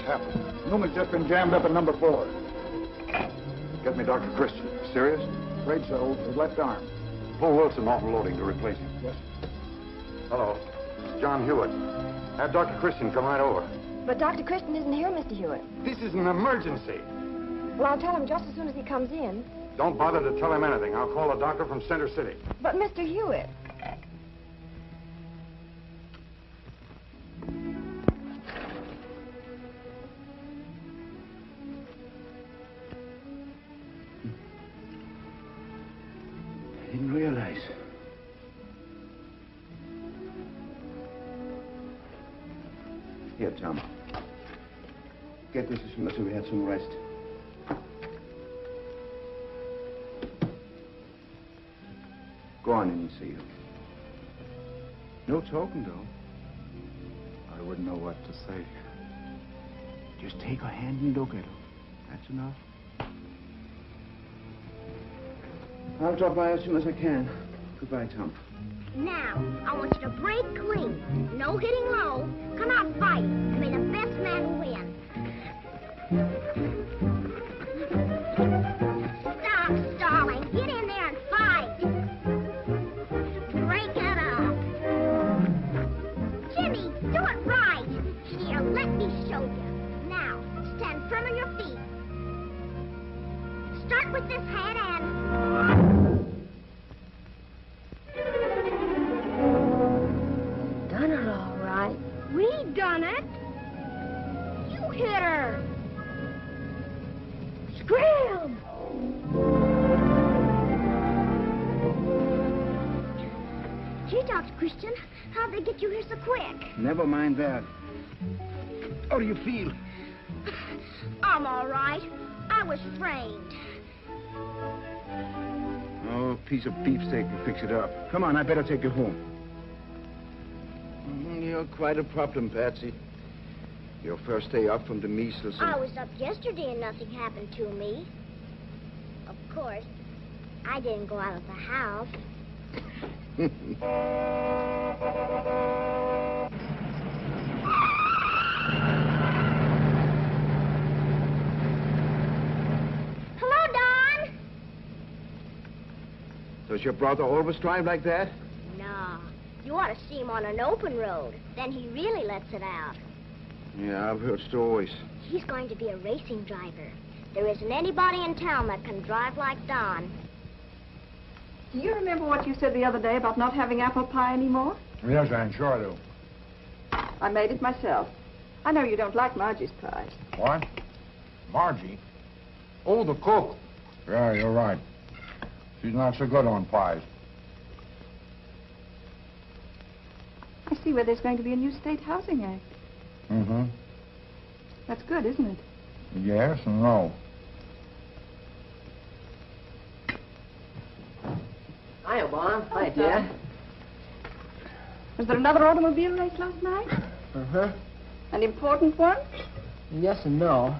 happened? Newman's just been jammed up in number 4. Get me Dr. Christian. Serious? Afraid so. His left arm. Pull Wilson off the loading to replace him. Yes. Hello. It's John Hewitt. Have Dr. Christian come right over. But Dr. Christian isn't here, Mr. Hewitt. This is an emergency. Well, I'll tell him just as soon as he comes in. Don't bother to tell him anything. I'll call a doctor from Center City. But Mr. Hewitt... I didn't realize. Here, Tom. Get this as soon as we had some rest. Go on in and see her. No talking, though. I wouldn't know what to say. Just take her hand and look at her. That's enough. I'll drop by as soon as I can. Goodbye, Tom. Now, I want you to break clean. No hitting low. Come out and fight. And may the best man win. Stop stalling. Get in there and fight. Break it up. Jimmy, do it right. Here, let me show you. Now, stand firm on your feet. Start with this hand and... Done her all right. We done it. You hit her. Scram! Gee, Dr. Christian, how'd they get you here so quick? Never mind that. How do you feel? I'm all right. I was framed. Oh, a piece of beefsteak will fix it up. Come on, I better take you home. You're quite a problem, Patsy. Your first day up from the measles. I was up yesterday and nothing happened to me. Of course, I didn't go out of the house. Hello, Don. Does your brother always drive like that? No. You ought to see him on an open road. Then he really lets it out. Yeah, I've heard stories. He's going to be a racing driver. There isn't anybody in town that can drive like Don. Do you remember what you said the other day about not having apple pie anymore? Yes, Ann, sure I do. I made it myself. I know you don't like Margie's pies. What? Margie? Oh, the cook. Yeah, you're right. She's not so good on pies. I see where there's going to be a new state housing act. Mm-hmm. That's good, isn't it? Yes and no. Hiya, Bon. Hi, dear. Was there another automobile race last night? Uh-huh. An important one? Yes and no.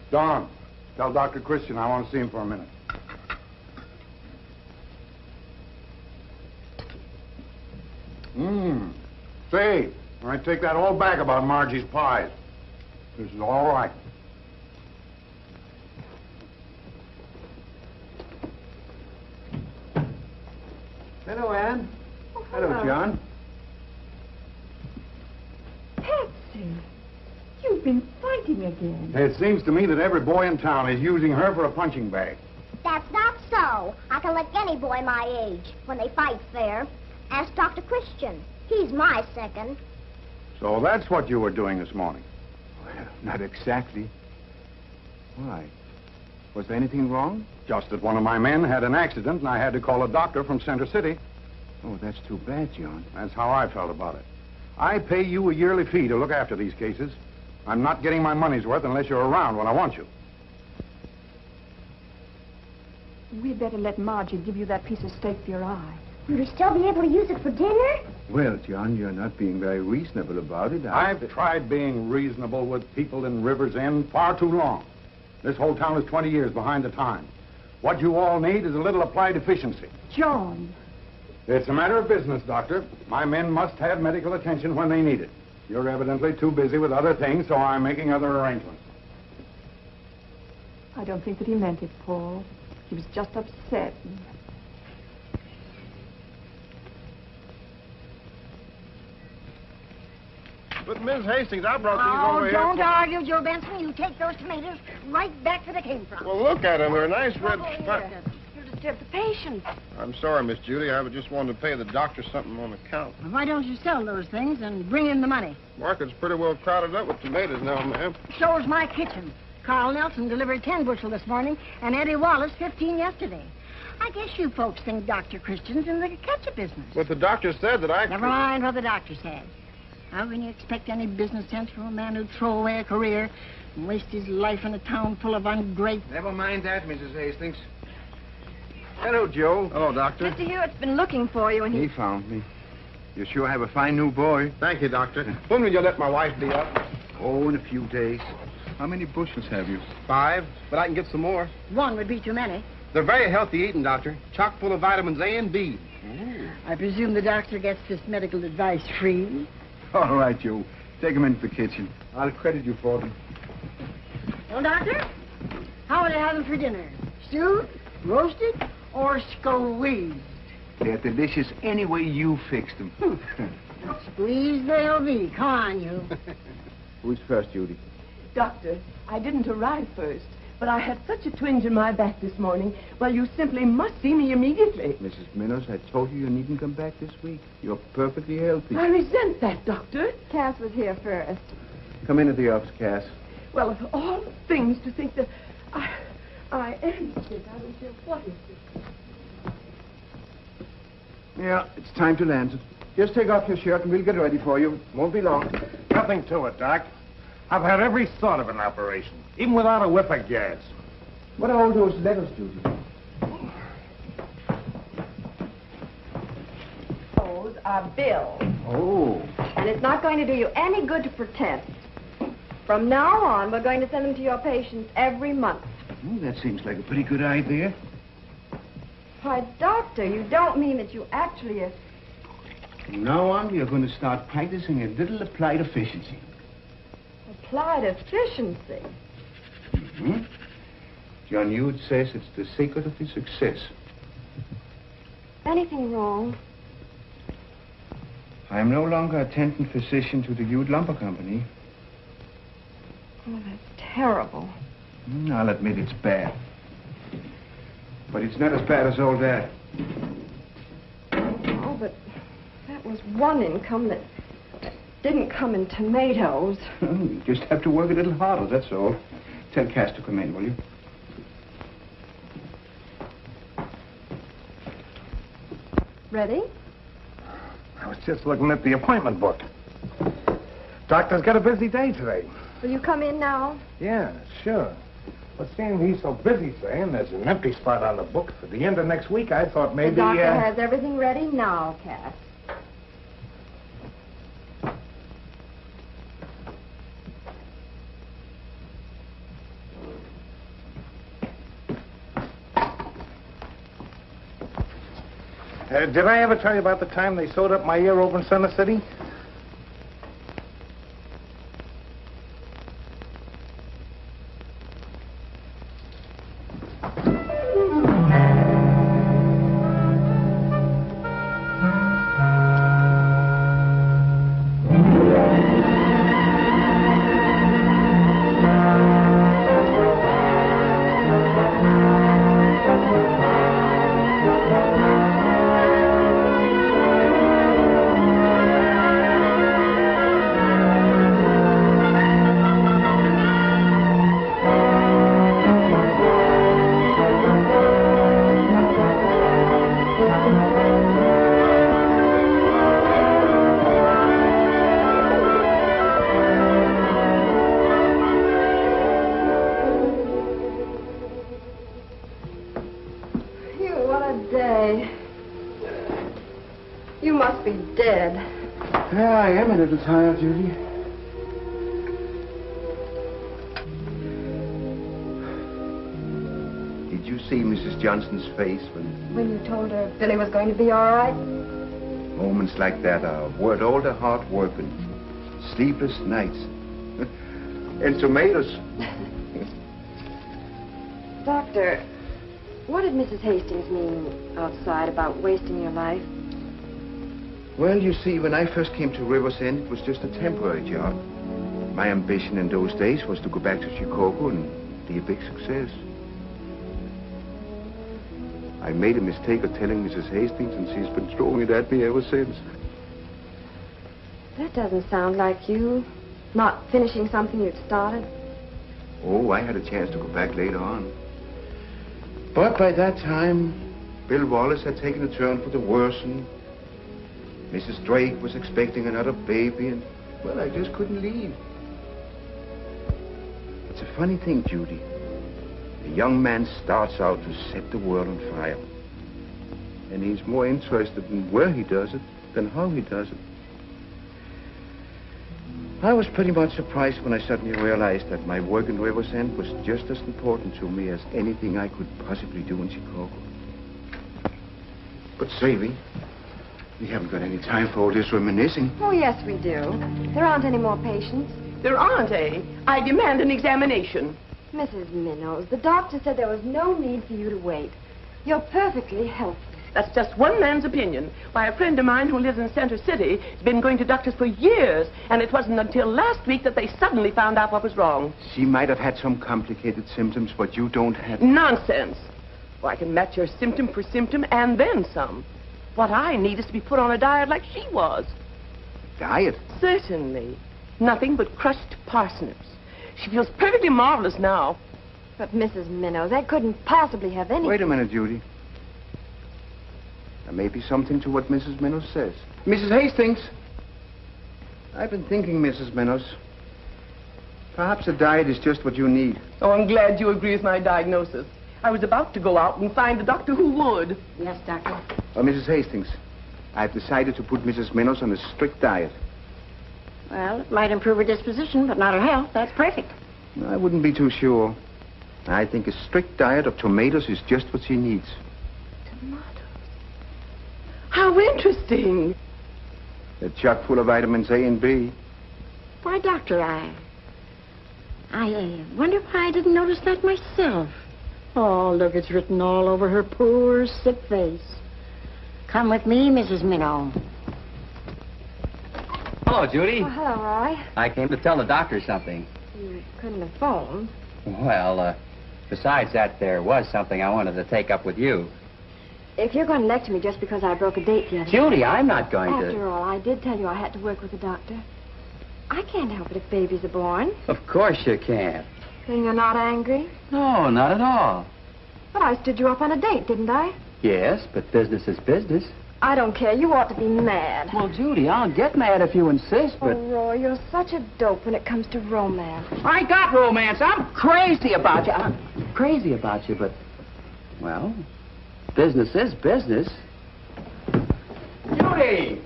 Don, tell Dr. Christian I want to see him for a minute. Say, I take that all back about Margie's pies. This is all right. Hello, Ann. Oh, Hello, John. Patsy, you've been fighting again. It seems to me that every boy in town is using her for a punching bag. That's not so. I can lick any boy my age when they fight fair. Ask Dr. Christian. He's my second. So that's what you were doing this morning. Well, not exactly. Why? Was there anything wrong? Just that one of my men had an accident and I had to call a doctor from Center City. Oh, that's too bad, John. That's how I felt about it. I pay you a yearly fee to look after these cases. I'm not getting my money's worth unless you're around when I want you. We'd better let Margie give you that piece of steak for your eye. Will you still be able to use it for dinner? Well, John, you're not being very reasonable about it. I've tried being reasonable with people in River's End far too long. This whole town is 20 years behind the time. What you all need is a little applied efficiency. John. It's a matter of business, Doctor. My men must have medical attention when they need it. You're evidently too busy with other things, so I'm making other arrangements. I don't think that he meant it, Paul. He was just upset. But, Miss Hastings, I brought these over here. Don't argue, Joe Benson. You take those tomatoes right back where they came from. Well, look at them. They're a nice red spot. You disturbed the patient. I'm sorry, Miss Judy. I just wanted to pay the doctor something on account. Why don't you sell those things and bring in the money? Market's pretty well crowded up with tomatoes now, ma'am. So's my kitchen. Carl Nelson delivered 10 bushel this morning, and Eddie Wallace 15 yesterday. I guess you folks think Dr. Christian's in the ketchup business. But the doctor said that I... Never mind what the doctor said. How can you expect any business sense from a man who'd throw away a career and waste his life in a town full of ungrateful... Never mind that, Mrs. Hastings. Hello, Joe. Hello, Doctor. Mr. Hewitt's been looking for you, and He found me. You sure have a fine new boy. Thank you, Doctor. When will you let my wife be up? Oh, in a few days. How many bushels have you? 5, but I can get some more. One would be too many. They're very healthy eating, Doctor. Chock full of vitamins A and B. I presume the doctor gets this medical advice free. All right, Joe. Take them into the kitchen. I'll credit you for them. Well, doctor, how would I have them for dinner? Stewed, roasted, or squeezed? They're delicious any way you fix them. Squeezed they'll be. Come on, you. Who's first, Judy? Doctor, I didn't arrive first, but I had such a twinge in my back this morning. Well, you simply must see me immediately. Mrs. Minners, I told you needn't come back this week. You're perfectly healthy. I resent that, Doctor. Cass was here first. Come into the office, Cass. Well, of all things to think that I am sick. I don't care what is it. Yeah, it's time to land it. Just take off your shirt and we'll get ready for you. Won't be long. Nothing to it, Doc. I've had every sort of an operation, even without a whiff of gas. What are all those letters, Judy? Those are bills. Oh. And it's not going to do you any good to protest. From now on, we're going to send them to your patients every month. That seems like a pretty good idea. Why, Doctor, you don't mean that you actually... From now on, you're going to start practicing a little applied efficiency. Applied efficiency. Mm-hmm. John Hewett says it's the secret of his success. Anything wrong? I'm no longer attendant physician to the Hewett Lumber Company. Oh, that's terrible. I'll admit it's bad. But it's not as bad as all that. Oh, but that was one income that didn't come in tomatoes. You just have to work a little harder, that's all. Tell Cass to come in, will you? Ready? I was just looking at the appointment book. Doctor's got a busy day today. Will you come in now? Yeah, sure. But seeing he's so busy, saying there's an empty spot on the book for the end of next week, I thought maybe... The doctor has everything ready now, Cass. Did I ever tell you about the time they sewed up my ear over in Center City? bed. Yeah, I am a little tired, Judy. Did you see Mrs. Johnson's face When you told her Billy was going to be all right? moments like that are worth all the hard work and sleepless nights? And tomatoes. Doctor, what did Mrs. Hastings mean outside about wasting your life? Well, you see, when I first came to River's End, it was just a temporary job. My ambition in those days was to go back to Chicago and be a big success. I made a mistake of telling Mrs. Hastings, and she's been throwing it at me ever since. That doesn't sound like you. Not finishing something you'd started. Oh, I had a chance to go back later on. But by that time, Bill Wallace had taken a turn for the worse, and Mrs. Drake was expecting another baby, and, well, I just couldn't leave. It's a funny thing, Judy. A young man starts out to set the world on fire. And he's more interested in where he does it than how he does it. I was pretty much surprised when I suddenly realized that my work in River's End was just as important to me as anything I could possibly do in Chicago. But, Savy, we haven't got any time for all this reminiscing. Oh, yes, we do. There aren't any more patients. There aren't, eh? I demand an examination. Mrs. Minnows, the doctor said there was no need for you to wait. You're perfectly healthy. That's just one man's opinion. Why, a friend of mine who lives in Center City has been going to doctors for years, and it wasn't until last week that they suddenly found out what was wrong. She might have had some complicated symptoms, but you don't have... Nonsense. Well, I can match your symptom for symptom and then some. What I need is to be put on a diet like she was. Diet? Certainly. Nothing but crushed parsnips. She feels perfectly marvelous now. But, Mrs. Minnows, that couldn't possibly have any... Wait a minute, Judy. There may be something to what Mrs. Minnows says. Mrs. Hastings! I've been thinking, Mrs. Minnows. Perhaps a diet is just what you need. Oh, I'm glad you agree with my diagnosis. I was about to go out and find a doctor who would. Yes, Doctor. Mrs. Hastings, I've decided to put Mrs. Minnows on a strict diet. Well, it might improve her disposition, but not her health. That's perfect. I wouldn't be too sure. I think a strict diet of tomatoes is just what she needs. Tomatoes? How interesting. They're chock full of vitamins A and B. Why, Doctor, I wonder why I didn't notice that myself. Oh, look, it's written all over her poor, sick face. Come with me, Mrs. Minnow. Hello, Judy. Oh, hello, Roy. I came to tell the doctor something. You couldn't have phoned. Well, besides that, there was something I wanted to take up with you. If you're going to lecture me just because I broke a date the other Judy, I'm not going to... After all, I did tell you I had to work with the doctor. I can't help it if babies are born. Of course you can't. Then you're not angry? No, not at all. But I stood you up on a date, didn't I? Yes, but business is business. I don't care. You ought to be mad. Well, Judy, I'll get mad if you insist, but... Oh, Roy, you're such a dope when it comes to romance. I got romance. I'm crazy about you. I'm crazy about you, but... Well, business is business. Judy!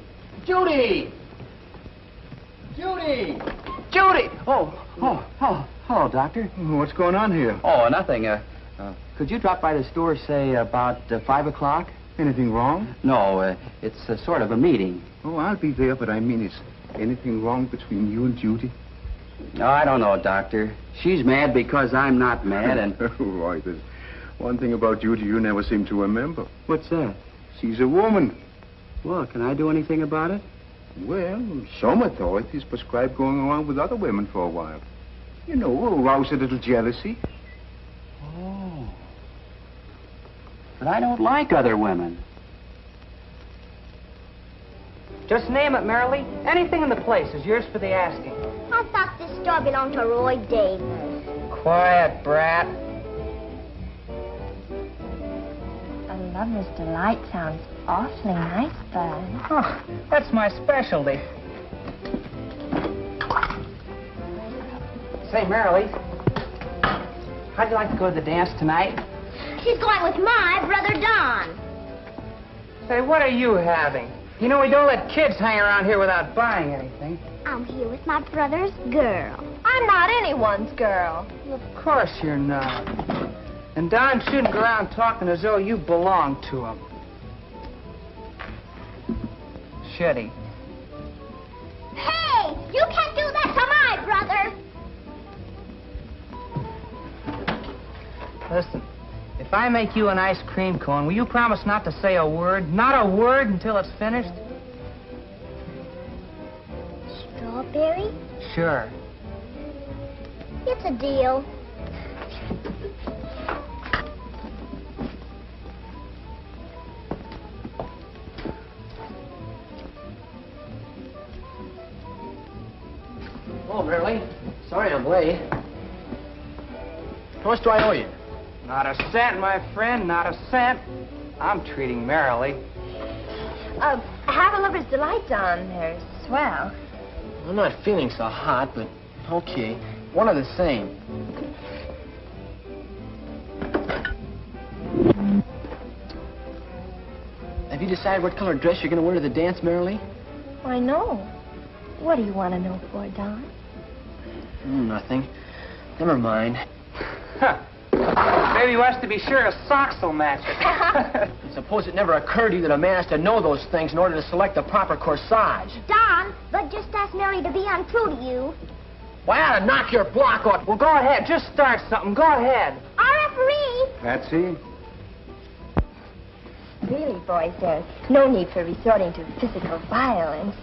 Judy! Judy! Judy! Hello, Doctor. What's going on here? Oh, nothing. Could you drop by the store, say, about 5 o'clock? Anything wrong? No, it's sort of a meeting. Oh, I'll be there, but I mean, is anything wrong between you and Judy? No, I don't know, Doctor. She's mad because I'm not mad, and... Right, there's one thing about Judy you never seem to remember. What's that? She's a woman. Well, can I do anything about it? Well, some authorities prescribe going around with other women for a while. You know, arouse a little jealousy. Oh. But I don't like other women. Just name it, Marilee. Anything in the place is yours for the asking. I thought this store belonged to Roy Davis. Quiet, brat. A lover's delight sounds awfully nice, Bud. Oh, that's my specialty. Say, Marilee, how'd you like to go to the dance tonight? She's going with my brother Don. Say, what are you having? You know, we don't let kids hang around here without buying anything. I'm here with my brother's girl. I'm not anyone's girl. Of course you're not. And Don shouldn't go around talking as though you belong to him. Should he? Hey, you can't do that to my brother. Listen, if I make you an ice cream cone, will you promise not to say a word? Not a word until it's finished? Strawberry? Sure. It's a deal. Oh, Merle. Sorry I'm late. How much do I owe you? Not a cent, my friend, not a cent. I'm treating merrily. Have a lover's delight, Don. They're swell. I'm not feeling so hot, but okay. One of the same. Have you decided what color dress you're going to wear to the dance, Merrily? Why, no. What do you want to know for, Don? Nothing. Never mind. Huh. Maybe wants to be sure his socks will match it. Suppose it never occurred to you that a man has to know those things in order to select the proper corsage. Don, but just ask Mary to be untrue to you. Why, I ought to knock your block off. Well, go ahead. Just start something. Go ahead. Our referee. Patsy? Really, boys, there's no need for resorting to physical violence.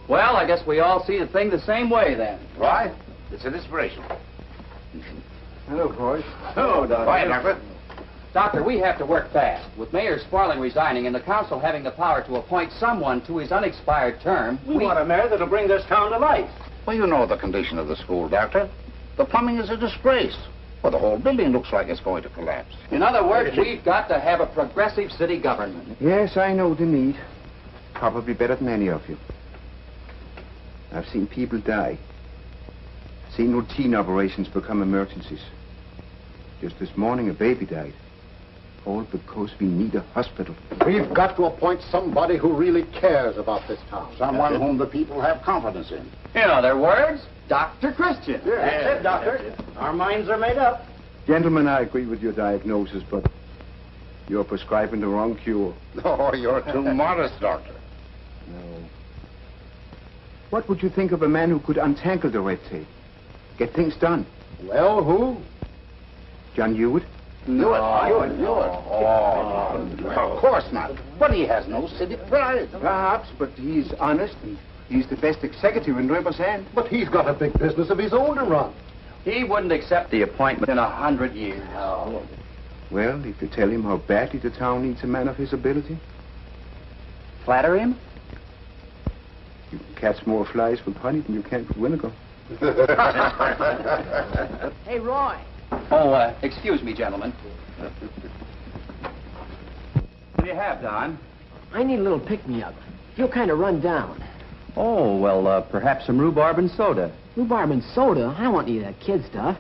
Well, I guess we all see the thing the same way, then. Right? It's an inspiration. Hello, boys. Oh, Doctor. Quiet, Doctor. Doctor, we have to work fast. With Mayor Sparling resigning and the council having the power to appoint someone to his unexpired term, We want a mayor that'll bring this town to life. Well, you know the condition of the school, Doctor. The plumbing is a disgrace. Well, the whole building looks like it's going to collapse. In other words, we've got to have a progressive city government. Yes, I know the need. Probably better than any of you. I've seen people die. Seen routine operations become emergencies. Just this morning, a baby died. All because we need a hospital. We've got to appoint somebody who really cares about this town. Someone whom the people have confidence in. In other words, Dr. Christian. That's it, Doctor. Our minds are made up. Gentlemen, I agree with your diagnosis, but you're prescribing the wrong cure. Oh, you're too modest, Doctor. No. What would you think of a man who could untangle the red tape? Get things done. Well, who? John Hewitt? Hewitt. Oh, of course not. But he has no city pride. Perhaps, but he's honest and he's the best executive in River's End. But he's got a big business of his own to run. He wouldn't accept the appointment in 100 years. Oh. Well, if you tell him how badly the town needs a man of his ability, Flatter him? you can catch more flies with honey than you can with vinegar. Hey, Roy. Oh, excuse me, gentlemen. What do you have, Don? I need a little pick-me-up. Feel kind of run down. Oh, well, perhaps some rhubarb and soda. Rhubarb and soda? I don't want any of that kid stuff.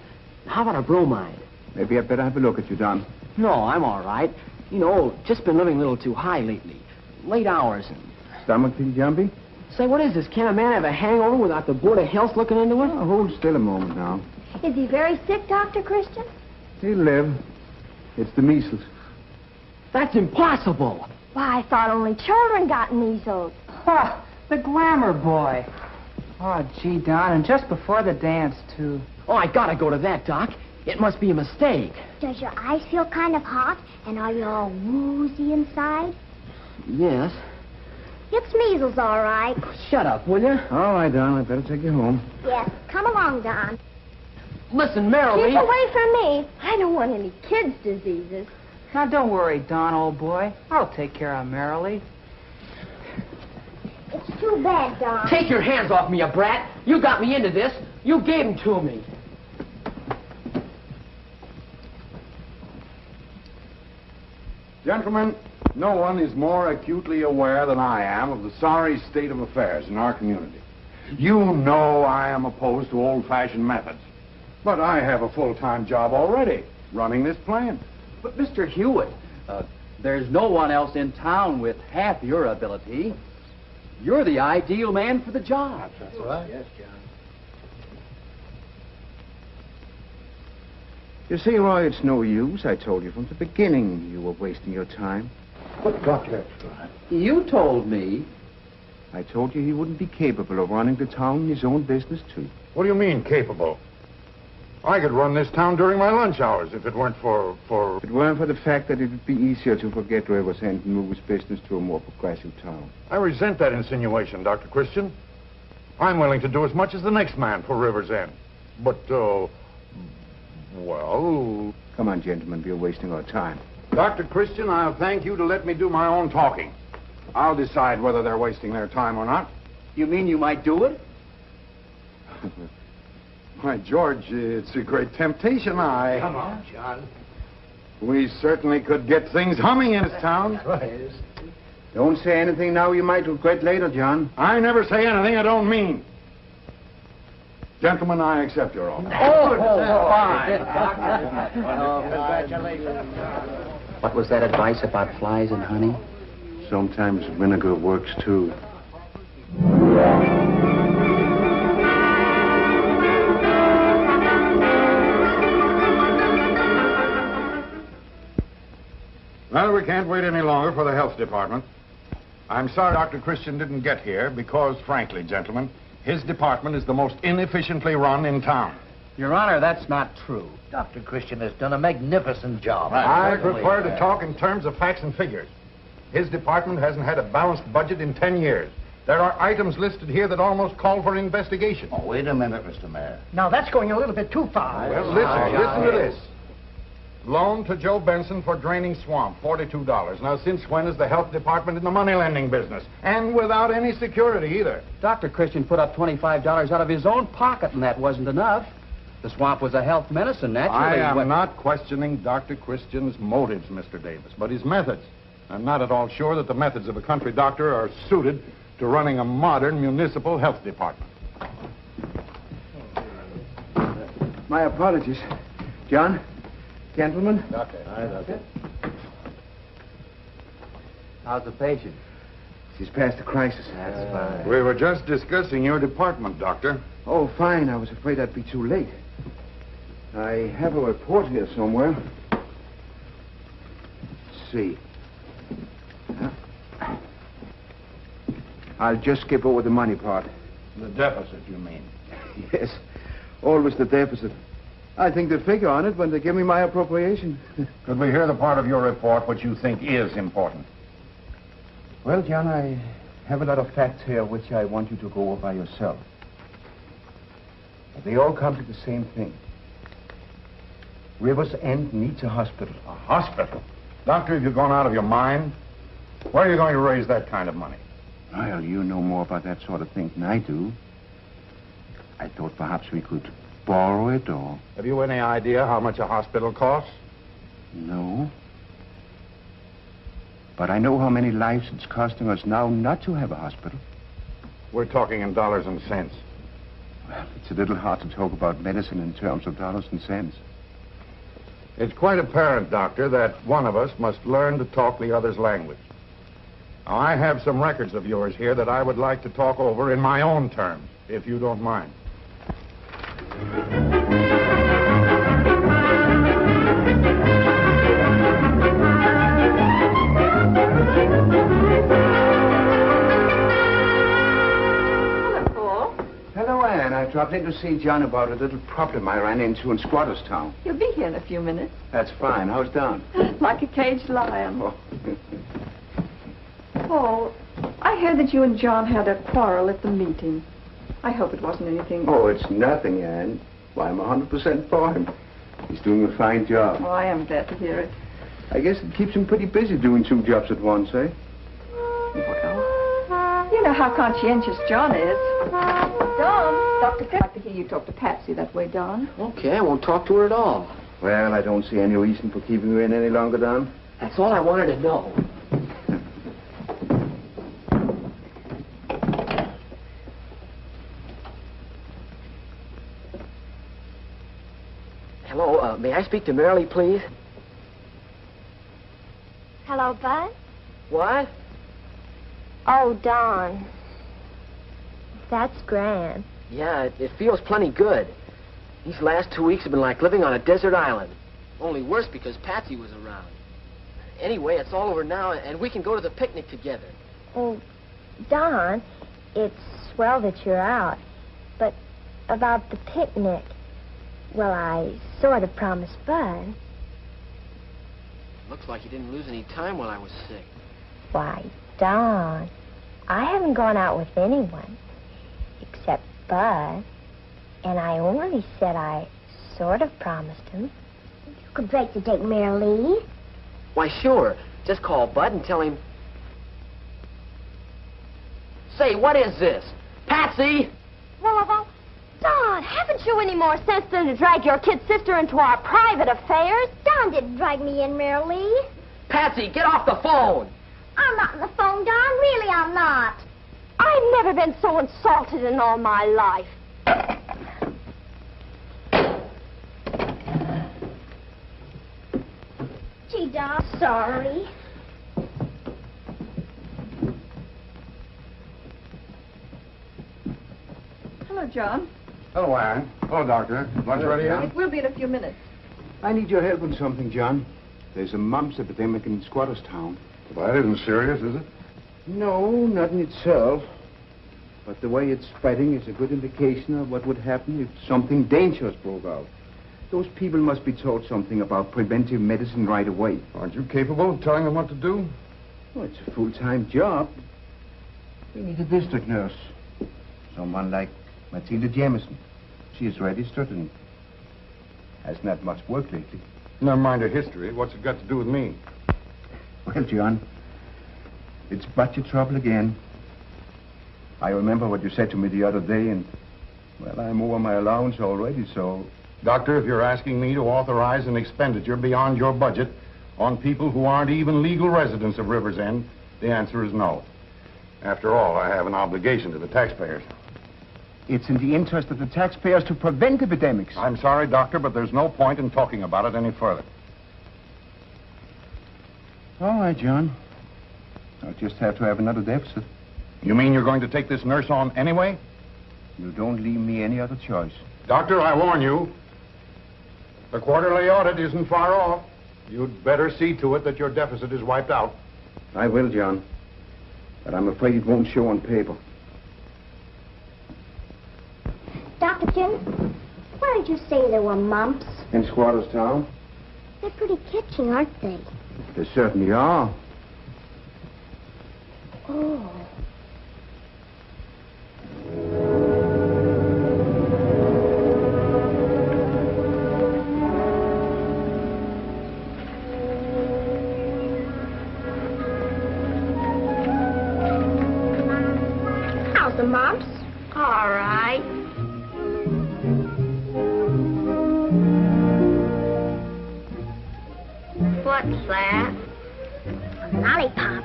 How about a bromide? Maybe I'd better have a look at you, Don. No, I'm all right. You know, just been living a little too high lately. Late hours. And... Stomach feel jumpy? Say, what is this? Can a man have a hangover without the Board of Health looking into it? Oh, hold still a moment now. Is he very sick, Dr. Christian? He'll live. It's the measles. That's impossible. Why, I thought only children got measles. Ha! The glamour boy. Oh, gee, Don, and just before the dance, too. Oh, I gotta go to that, Doc. It must be a mistake. Does your eyes feel kind of hot? And are you all woozy inside? Yes. It's measles, all right. Shut up, will you? All right, Don, I'd better take you home. Yes, come along, Don. Listen, Merrily. Keep away from me. I don't want any kids' diseases. Now, don't worry, Don, old boy. I'll take care of Merrily. It's too bad, Don. Take your hands off me, you brat. You got me into this. You gave them to me. Gentlemen, no one is more acutely aware than I am of the sorry state of affairs in our community. You know I am opposed to old-fashioned methods. But I have a full-time job already, running this plant. But, Mr. Hewitt, There's no one else in town with half your ability. You're the ideal man for the job. That's right. Yes, John. You see, Roy, it's no use. I told you from the beginning you were wasting your time. But, Doctor... You told me. I told you he wouldn't be capable of running the town in his own business, too. What do you mean, capable? I could run this town during my lunch hours if it weren't for... If it weren't for the fact that it would be easier to forget Rivers End and move his business to a more progressive town. I resent that insinuation, Dr. Christian. I'm willing to do as much as the next man for Rivers End. But, well... Come on, gentlemen, we're wasting our time. Dr. Christian, I'll thank you to let me do my own talking. I'll decide whether they're wasting their time or not. You mean you might do it? Why, George, it's a great temptation. Come on, John. We certainly could get things humming in this town. Right. Don't say anything now you might regret later, John. I never say anything I don't mean. Gentlemen, I accept your offer. Fine. Congratulations. What was that advice about flies and honey? Sometimes vinegar works, too. Well, we can't wait any longer for the health department. I'm sorry Dr. Christian didn't get here because, frankly, gentlemen, his department is the most inefficiently run in town. Your Honor, that's not true. Dr. Christian has done a magnificent job. I prefer to talk in terms of facts and figures. His department hasn't had a balanced budget in 10 years. There are items listed here that almost call for investigation. Oh, wait a minute, Mr. Mayor. Now, that's going a little bit too far. Well, listen to this. Loan to Joe Benson for draining swamp, $42. Now, since when is the health department in the money lending business? And without any security either. Dr. Christian put up $25 out of his own pocket, and that wasn't enough. The swamp was a health menace, and naturally... I am not questioning Dr. Christian's motives, Mr. Davis, but his methods. I'm not at all sure that the methods of a country doctor are suited to running a modern municipal health department. My apologies. John? Gentlemen? Doctor. Hi, Doctor. How's the patient? She's past the crisis. That's fine. We were just discussing your department, Doctor. Oh, fine. I was afraid I'd be too late. I have a report here somewhere. Let's see. I'll just skip over the money part. The deficit, you mean? Yes, always the deficit. I think they figure on it when they give me my appropriation. Could we hear the part of your report which you think is important? Well, John, I have a lot of facts here which I want you to go over by yourself. But they all come to the same thing. Rivers End needs a hospital. A hospital? Doctor, have you gone out of your mind? Where are you going to raise that kind of money? Well, you know more about that sort of thing than I do. I thought perhaps we could borrow it or... Have you any idea how much a hospital costs? No. But I know how many lives it's costing us now not to have a hospital. We're talking in dollars and cents. Well, it's a little hard to talk about medicine in terms of dollars and cents. It's quite apparent, Doctor, that one of us must learn to talk the other's language. Now, I have some records of yours here that I would like to talk over in my own terms, if you don't mind. Hello, Anne. I dropped in to see John about a little problem I ran into in Squatter's Town. You'll be here in a few minutes. That's fine. How's Don? Like a caged lion. Oh. Oh, I heard that you and John had a quarrel at the meeting. I hope it wasn't anything... Oh, it's nothing, Anne. Why, I'm 100% for him. He's doing a fine job. Oh, I am glad to hear it. I guess it keeps him pretty busy doing 2 jobs at once, eh? Well, you know how conscientious John is. Don, Dr. I'd like to hear you talk to Patsy that way, Don. Okay, I won't talk to her at all. Well, I don't see any reason for keeping her in any longer, Don. That's all I wanted to know. Hello, may I speak to Marilee, please? Hello, Hello, Bud. What? Oh, Don. That's grand. Yeah, it feels plenty good. These last 2 weeks have been like living on a desert island. Only worse because Patsy was around. Anyway, it's all over now, and we can go to the picnic together. Oh, Don, it's swell that you're out. But about the picnic, well, I sort of promised Bud. Looks like you didn't lose any time while I was sick. Why, Don, I haven't gone out with anyone except Bud. And I only said I sort of promised him. You could break the date, Mary Lee. Why, sure. Just call Bud and tell him... Say, what is this? Patsy! Well, Don, haven't you any more sense than to drag your kid sister into our private affairs? Don didn't drag me in, Mary Lee. Patsy, get off the phone! I'm not on the phone, Don. Really, I'm not. I've never been so insulted in all my life. Gee, Don, sorry. Hello, John. Hello, Anne. Hello, Doctor. Lunch ready yet? It will be in a few minutes. I need your help with something, John. There's a mumps epidemic in Squatters Town. Well, that isn't serious, is it? No, not in itself. But the way it's spreading is a good indication of what would happen if something dangerous broke out. Those people must be taught something about preventive medicine right away. Aren't you capable of telling them what to do? Well, it's a full-time job. We need a district nurse. Someone like Matilda Jameson. She is registered and hasn't had much work lately. Never mind her history. What's it got to do with me? Well, John, it's budget trouble again. I remember what you said to me the other day, and, well, I'm over my allowance already, so... Doctor, if you're asking me to authorize an expenditure beyond your budget on people who aren't even legal residents of River's End, the answer is no. After all, I have an obligation to the taxpayers. It's in the interest of the taxpayers to prevent epidemics. I'm sorry, Doctor, but there's no point in talking about it any further. All right, John. I'll just have to have another deficit. You mean you're going to take this nurse on anyway? You don't leave me any other choice. Doctor, I warn you. The quarterly audit isn't far off. You'd better see to it that your deficit is wiped out. I will, John. But I'm afraid it won't show on paper. Dr. Jim, where did you say there were mumps? In Squatters Town? They're pretty catching, aren't they? They certainly are. Oh. How's the mumps? All right. What's that? A lollipop.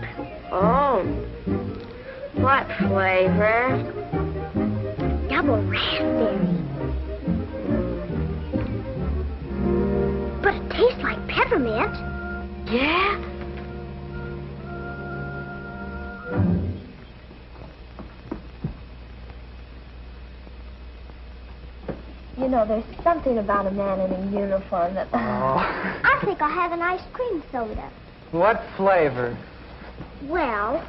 Oh. What flavor? Double raspberry. But it tastes like peppermint. Yeah? You know, there's something about a man in a uniform that... I think I'll have an ice cream soda. What flavor? Well,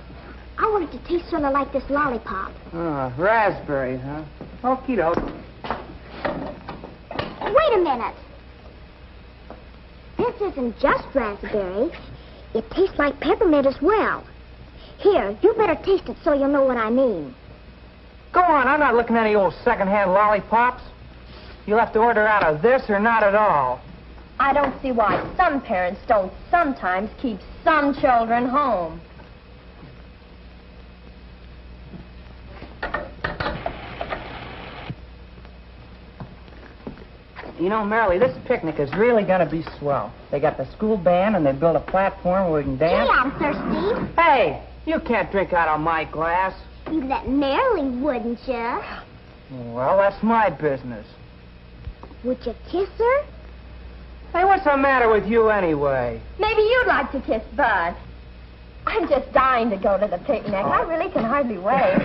I want it to taste sort of like this lollipop. Raspberry, huh? Okie doke. Wait a minute. This isn't just raspberry. It tastes like peppermint as well. Here, you better taste it so you'll know what I mean. Go on, I'm not looking at any old second-hand lollipops. You'll have to order out of this or not at all. I don't see why some parents don't sometimes keep some children home. You know, Marilee, this picnic is really going to be swell. They got the school band, and they built a platform where we can dance. Gee, I'm thirsty. Hey, you can't drink out of my glass. You'd let Mary, wouldn't you? Well, that's my business. Would you kiss her? Hey, what's the matter with you anyway? Maybe you'd like to kiss Bud. I'm just dying to go to the picnic. I really can hardly wait.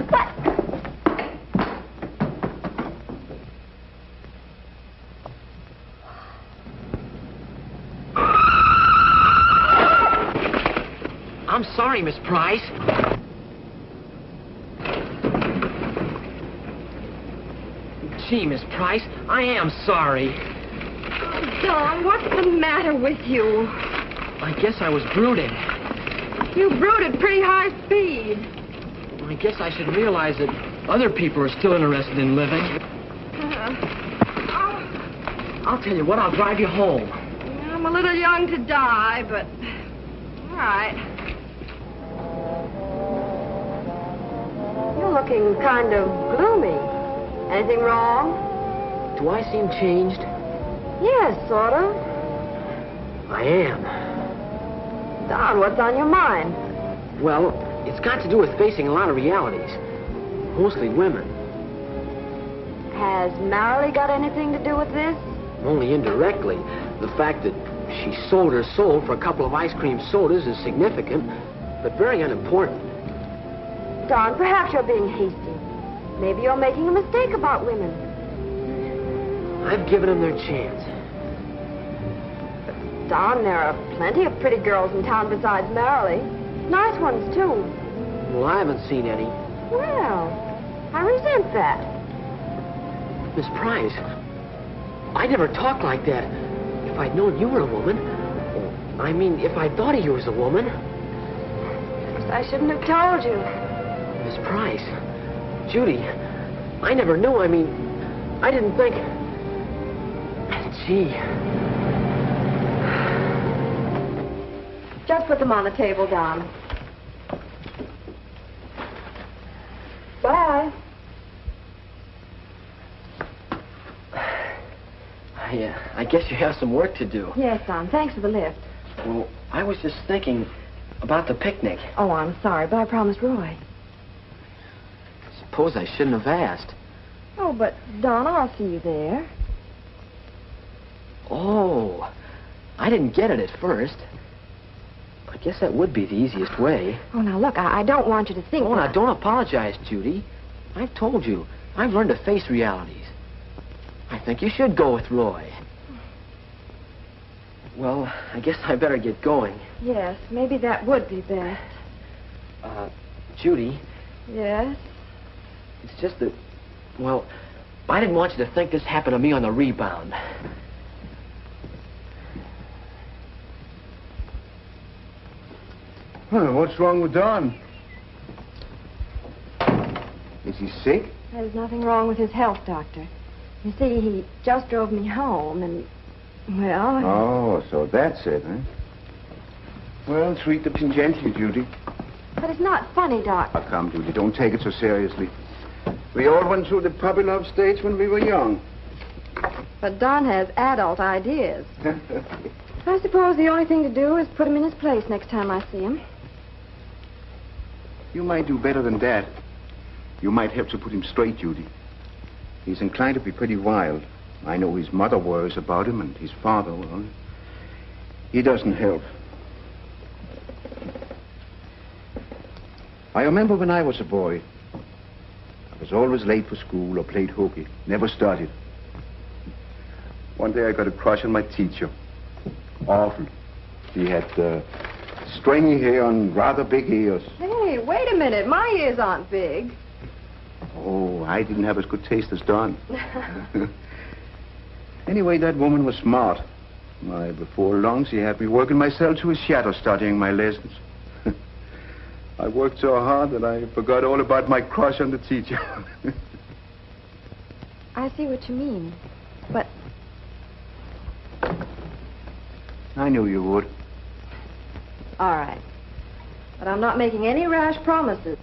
But... I'm sorry, Miss Price. Gee, Miss Price, I am sorry. Don, what's the matter with you? I guess I was brooding. You brood at pretty high speed. I guess I should realize that other people are still interested in living. I'll tell you what, I'll drive you home. I'm a little young to die, but... All right. You're looking kind of gloomy. Anything wrong? Do I seem changed? Yes, sort of. I am. Don, what's on your mind? Well, it's got to do with facing a lot of realities. Mostly women. Has Marilee got anything to do with this? Only indirectly. The fact that she sold her soul for a couple of ice cream sodas is significant, but very unimportant. Don, perhaps you're being hasty. Maybe you're making a mistake about women. I've given them their chance. Don, there are plenty of pretty girls in town besides Marilee. Nice ones, too. Well, I haven't seen any. Well, I resent that. Miss Price, I never talked like that. If I'd known you were a woman, I mean, if I thought of you as a woman. I shouldn't have told you. Miss Price, Judy, I never knew. I mean, I didn't think... Gee. Just put them on the table, Don. Bye. I guess you have some work to do. Yes, Don. Thanks for the lift. Well, I was just thinking about the picnic. Oh, I'm sorry, but I promised Roy. Suppose I shouldn't have asked. Oh, but, Don, I'll see you there. Oh, I didn't get it at first. I guess that would be the easiest way. Oh, now, look, I don't want you to think... Oh, now, don't apologize, Judy. I've told you. I've learned to face realities. I think you should go with Roy. Well, I guess I better get going. Yes, maybe that would be best. Judy? Yes? It's just that, well, I didn't want you to think this happened to me on the rebound. Huh, what's wrong with Don? Is he sick? There's nothing wrong with his health, Doctor. You see, he just drove me home, and, well... Oh, so that's it, huh? Well, treat the pain gently, Judy. But it's not funny, Doc. Oh, come, Judy, don't take it so seriously. We all went through the puppy love stage when we were young. But Don has adult ideas. I suppose the only thing to do is put him in his place next time I see him. You might do better than that. You might have to put him straight, Judy. He's inclined to be pretty wild. I know his mother worries about him, and his father, well, he doesn't help. I remember when I was a boy, I was always late for school or played hooky. Never studied. One day I got a crush on my teacher. Awful. He had stringy hair and rather big ears. Hey, wait a minute. My ears aren't big. Oh, I didn't have as good taste as Don. Anyway, that woman was smart. Why, before long, she had me working myself to a shadow studying my lessons. I worked so hard that I forgot all about my crush on the teacher. I see what you mean, but... I knew you would. All right. But I'm not making any rash promises.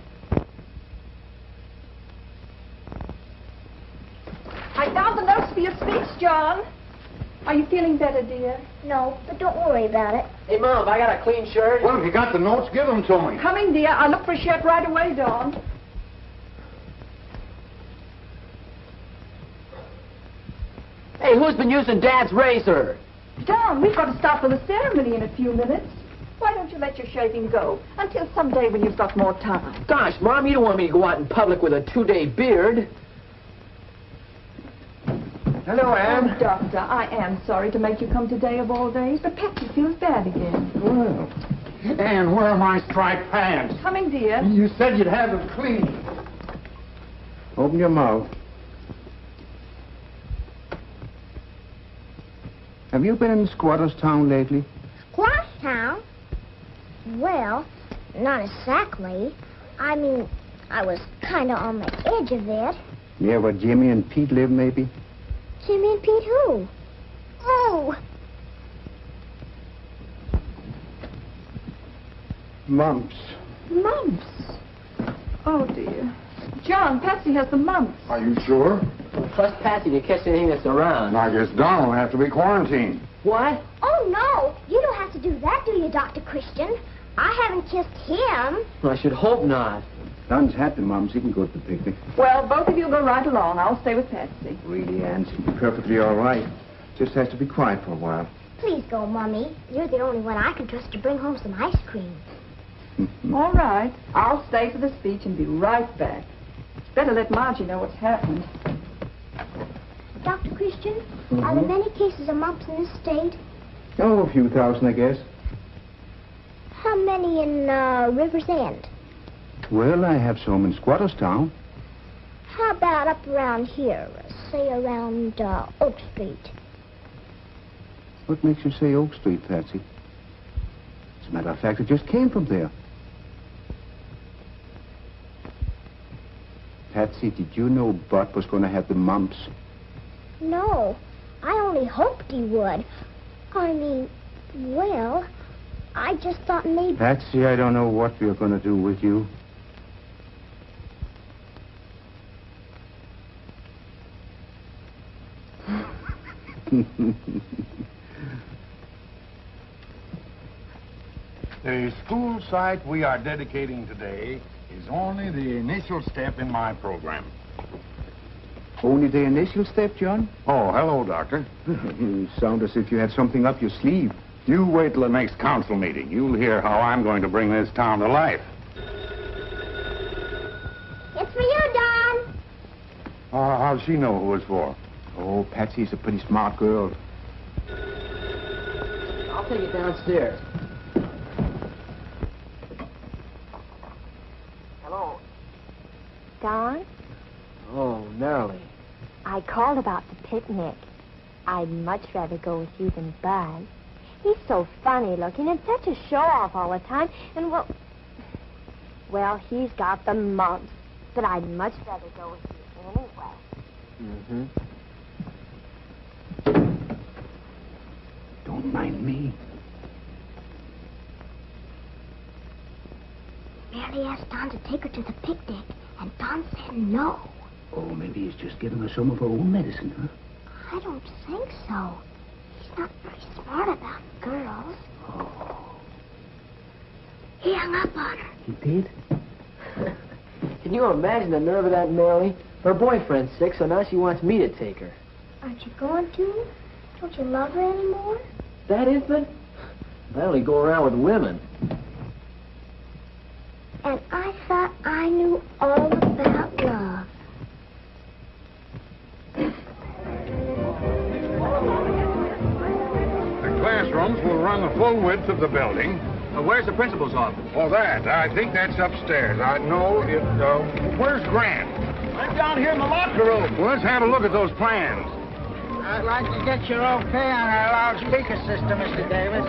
I found the notes for your speech, John. Are you feeling better, dear? No, but don't worry about it. Hey, Mom, I got a clean shirt. Well, if you got the notes, give them to me. Coming, dear. I'll look for a shirt right away, Dawn. Hey, who's been using Dad's razor? John, we've got to start for the ceremony in a few minutes. Why don't you let your shaving go until someday when you've got more time? Gosh, Mom, you don't want me to go out in public with a 2-day beard. Hello, Ann. Oh, Doctor, I am sorry to make you come today of all days, but Patsy feels bad again. Well, Ann, where are my striped pants? Coming, dear. You said you'd have them clean. Open your mouth. Have you been in Squatters Town lately? Squash Town? Well, not exactly. I mean, I was kind of on the edge of it. Near where Jimmy and Pete live, maybe? Jimmy and Pete who? Oh, Mumps. Mumps? Oh, dear. John, Patsy has the mumps. Are you sure? Well, trust Patsy to catch anything that's around. I guess Don will have to be quarantined. What? oh no. You don't have to do that, do you, Dr. Christian? I haven't kissed him. Well, I should hope not. Don's had the mumps. He can go to the picnic. Well, both of you go right along. I'll stay with Patsy. Really, Ann, she'll be perfectly all right. Just has to be quiet for a while. Please go, Mummy. You're the only one I can trust to bring home some ice cream. All right. I'll stay for the speech and be right back. Better let Margie know what's happened. Dr. Christian, are there many cases of mumps in this state? Oh, a few thousand, I guess. How many in River's End? Well, I have some in Squatters Town. How about up around here, say around Oak Street? What makes you say Oak Street, Patsy? As a matter of fact, it just came from there. Patsy, did you know Bud was going to have the mumps? No, I only hoped he would. I mean, well, I just thought maybe... Patsy, I don't know what we're going to do with you. The school site we are dedicating today is only the initial step in my program. Only the initial step, John? Oh, hello, Doctor. You sound as if you had something up your sleeve. You wait till the next council meeting. You'll hear how I'm going to bring this town to life. It's for you, Don. How'd she know who it's for? Oh, Patsy's a pretty smart girl. I'll take it downstairs. Hello. Don, Oh, Marilee. I called about the picnic. I'd much rather go with you than Bud. He's so funny looking and such a show-off all the time. And, well, he's got the mumps. But I'd much rather go with you anyway. Don't mind me. Mary asked Don to take her to the picnic, and Don said no. Oh, maybe he's just giving her some of her own medicine, huh? I don't think so. He's not very smart about girls. Oh. He hung up on her. He did? Can you imagine the nerve of that Marilee? Her boyfriend's sick, so now she wants me to take her. Aren't you going to? Don't you love her anymore? That infant? I only go around with women. And I thought I knew all about love. The classrooms will run the full width of the building. Where's the principal's office? Oh, I think that's upstairs. I know it, where's Grant? I'm down here in the locker room. Well, let's have a look at those plans. I'd like to get your okay on our loudspeaker system, Mr. Davis.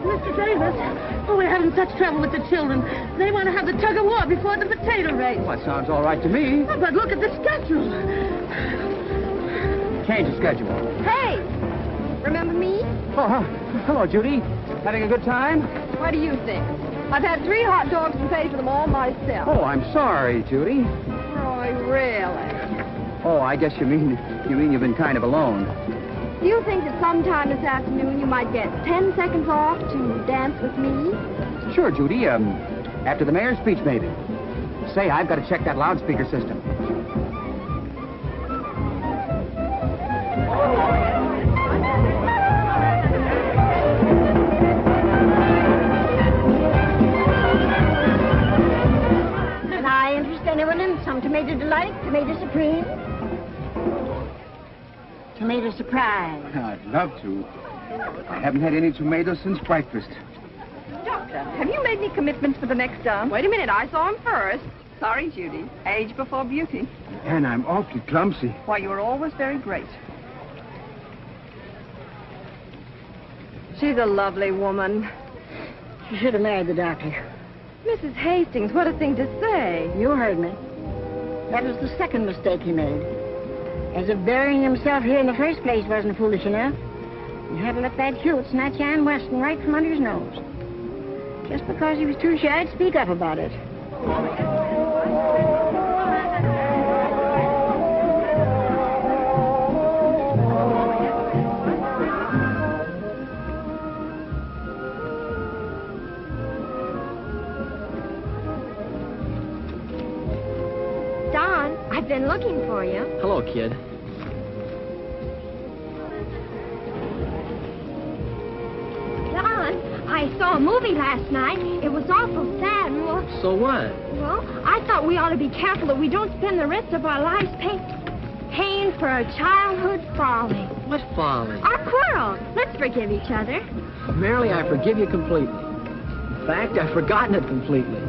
Mr. Davis, we're having such trouble with the children. They want to have the tug of war before the potato race. Well, that sounds all right to me. Oh, but look at the schedule. Change the schedule. Hey! Remember me? Oh, hello, Judy. Having a good time? What do you think? I've had 3 hot dogs and paid for them all myself. Oh, I'm sorry, Judy. Roy, really? Oh, I guess you mean you've been kind of alone. Do you think that sometime this afternoon you might get 10 seconds off to dance with me? Sure, Judy. After the mayor's speech, maybe. Say, I've got to check that loudspeaker system. Can I interest anyone in some tomato delight, tomato supreme? Tomato surprise. I'd love to. I haven't had any tomatoes since breakfast. Doctor, have you made any commitments for the next term? Wait a minute, I saw him first. Sorry, Judy. Age before beauty. And I'm awfully clumsy. Why, you were always very great. She's a lovely woman. She should have married the doctor. Mrs. Hastings, what a thing to say. You heard me. That was the second mistake he made. As if burying himself here in the first place wasn't foolish enough, he had to let that Hewitt snatch Ann Weston right from under his nose. Just because he was too shy to speak up about it. Don, I've been looking for you. Hello, kid. Don, I saw a movie last night. It was awful sad. So what? Well, I thought we ought to be careful that we don't spend the rest of our lives paying for our childhood folly. What folly? Our quarrel. Let's forgive each other. Merrily, I forgive you completely. In fact, I've forgotten it completely.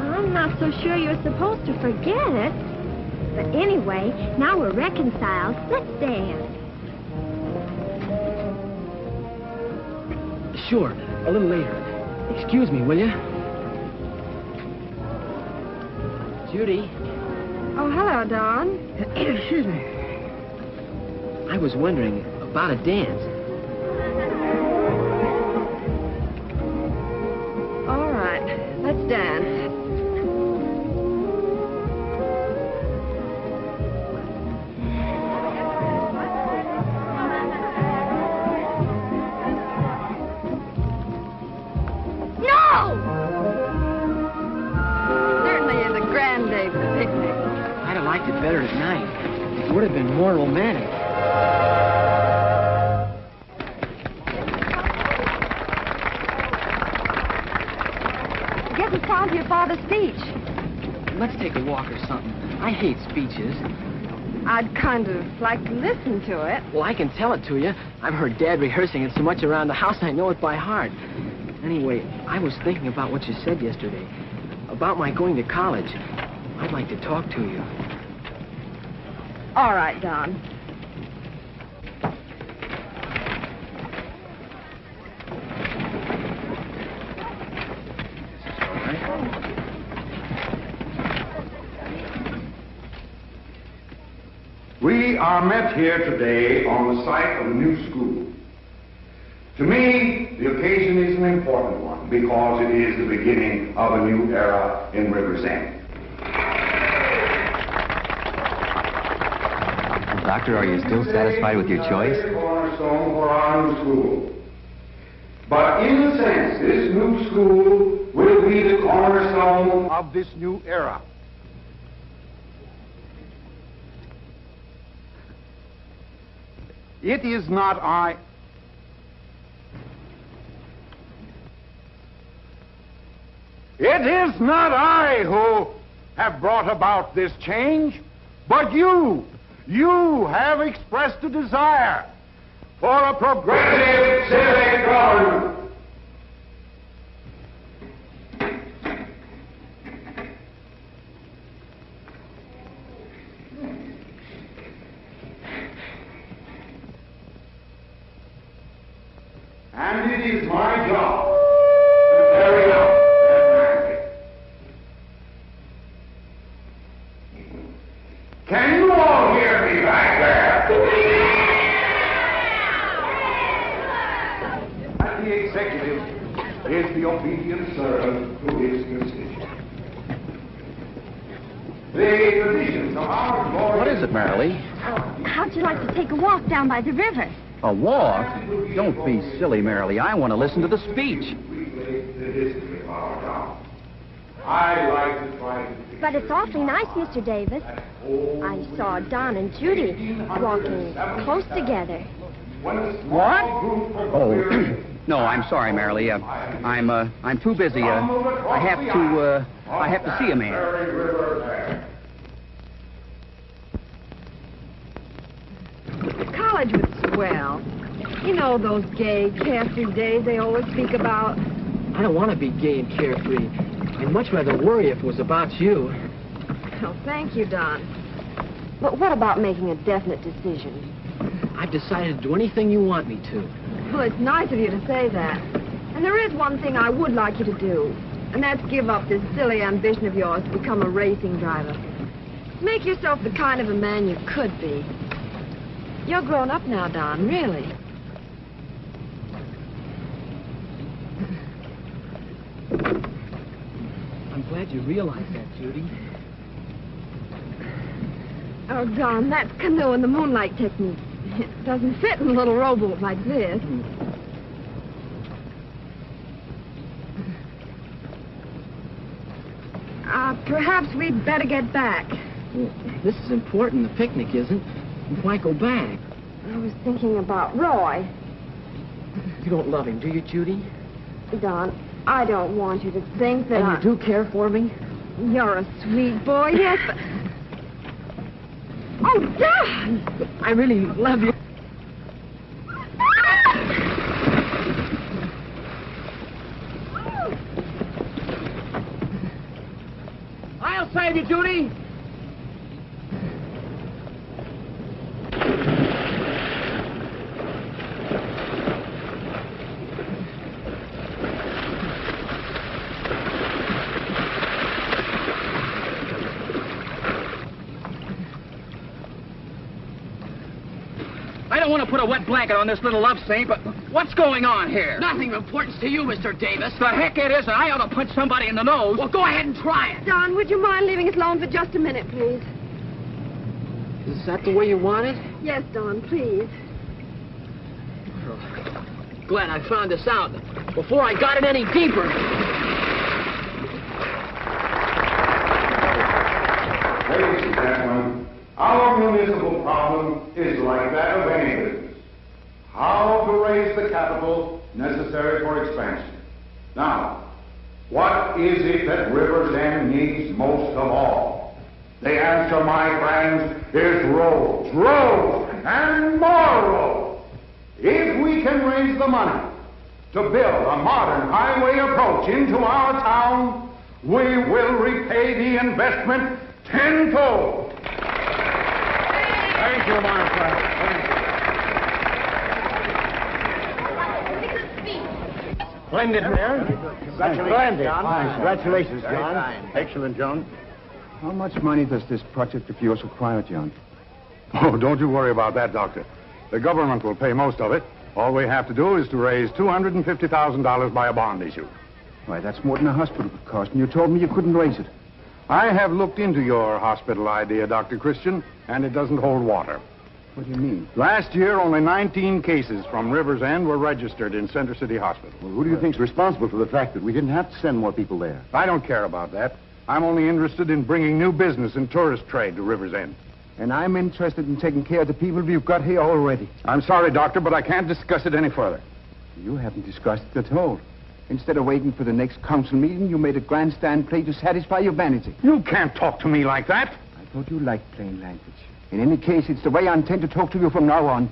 I'm not so sure you're supposed to forget it. But anyway, now we're reconciled. Let's dance. Sure, a little later. Excuse me, will you? Judy. Oh, hello, Don. Excuse me. I was wondering about a dance. All right, let's dance. I'd have liked it better at night. It would have been more romantic. I guess it's time for your father's speech. Let's take a walk or something. I hate speeches. I'd kind of like to listen to it. Well, I can tell it to you. I've heard Dad rehearsing it so much around the house, I know it by heart. Anyway, I was thinking about what you said yesterday. About my going to college. I'd like to talk to you. All right, Don. We are met here today on the site of a new school. To me, the occasion is an important one because it is the beginning of a new era in Riversend. Doctor, are you still satisfied with your choice? The cornerstone for our new school. But in a sense, this new school will be the cornerstone of this new era. It is not I. It is not I who have brought about this change, but you. You have expressed a desire for a progressive civic government. And it is my job to carry out that mandate. Can you all hear me back there? And the executive is the obedient servant to his constituents. The traditions of our glory. What is it, Marilee? How'd you like to take a walk down by the river? A walk? Don't be silly, Marilee. I want to listen to the speech. I like to try to... But it's awfully nice, Mr. Davis. I saw Don and Judy walking close together. What? Oh, no, I'm sorry, Marilee. I'm too busy. I have to see a man. College was swell. You know those gay, carefree days they always speak about. I don't want to be gay and carefree. I'd much rather worry if it was about you. Oh, thank you, Don. But what about making a definite decision? I've decided to do anything you want me to. Well, it's nice of you to say that. And there is one thing I would like you to do, and that's give up this silly ambition of yours to become a racing driver. Make yourself the kind of a man you could be. You're grown up now, Don, really. I'm glad you realized that, Judy. Oh, Don, that's canoe in the moonlight technique. It doesn't fit in a little rowboat like this. Perhaps we'd better get back. Well, this is important. The picnic isn't. Why go back? I was thinking about Roy. You don't love him, do you, Judy? Don, I don't want you to think that And you do care for me? You're a sweet boy, yes, but... Oh, Don! I really love you. I'll save you, Judy. I don't want to put a wet blanket on this little love saint, but what's going on here? Nothing of importance to you, Mr. Davis. The heck it isn't. I ought to punch somebody in the nose. Well, go ahead and try it. Don, would you mind leaving us alone for just a minute, please? Is that the way you want it? Yes, Don, please. Glad I found this out before I got it any deeper. Ladies and gentlemen, our municipal problem is like that of any business. How to raise the capital necessary for expansion. Now, what is it that Rivers End needs most of all? The answer, my friends, is roads. Roads and more roads. If we can raise the money to build a modern highway approach into our town, we will repay the investment tenfold. Thank you, my friend. Splendid, Mayor. Splendid. Congratulations, John. Excellent, John. How much money does this project of yours require, John? Oh, don't you worry about that, Doctor. The government will pay most of it. All we have to do is to raise $250,000 by a bond issue. Why, that's more than a hospital would cost, and you told me you couldn't raise it. I have looked into your hospital idea, Dr. Christian, and it doesn't hold water. What do you mean? Last year, only 19 cases from Rivers End were registered in Center City Hospital. Well, who do you think's responsible for the fact that we didn't have to send more people there? I don't care about that. I'm only interested in bringing new business and tourist trade to Rivers End. And I'm interested in taking care of the people you've got here already. I'm sorry, Doctor, but I can't discuss it any further. You haven't discussed it at all. Instead of waiting for the next council meeting, you made a grandstand play to satisfy your vanity. You can't talk to me like that. I thought you liked plain language. In any case, it's the way I intend to talk to you from now on.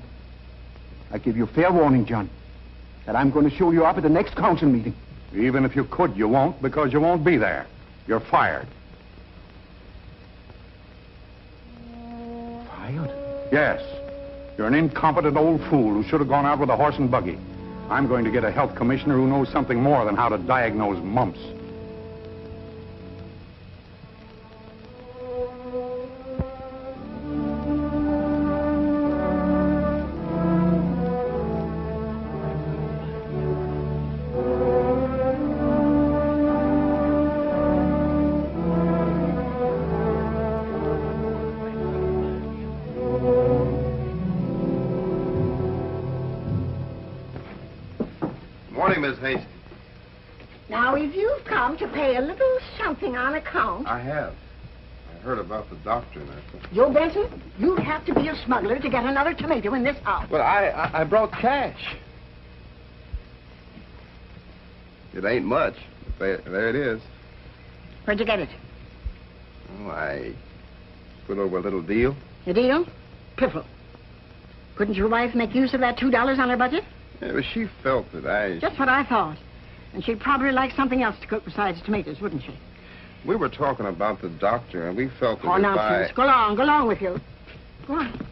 I give you fair warning, John, that I'm going to show you up at the next council meeting. Even if you could, you won't, because you won't be there. You're fired. Fired? Yes. You're an incompetent old fool who should have gone out with a horse and buggy. I'm going to get a health commissioner who knows something more than how to diagnose mumps. Morning, Miss Hastings. Now, if you've come to pay a little something on account... I have. I heard about the doctor and everything. Joe Benson, you'd have to be a smuggler to get another tomato in this house. But I brought cash. It ain't much. But there it is. Where'd you get it? Oh, I put over a little deal. A deal? Piffle. Couldn't your wife make use of that $2 on her budget? Yeah, but she felt that I... Just what I thought. And she'd probably like something else to cook besides tomatoes, wouldn't she? We were talking about the doctor, and we felt that Oh, if nonsense. Go along with you. Go on.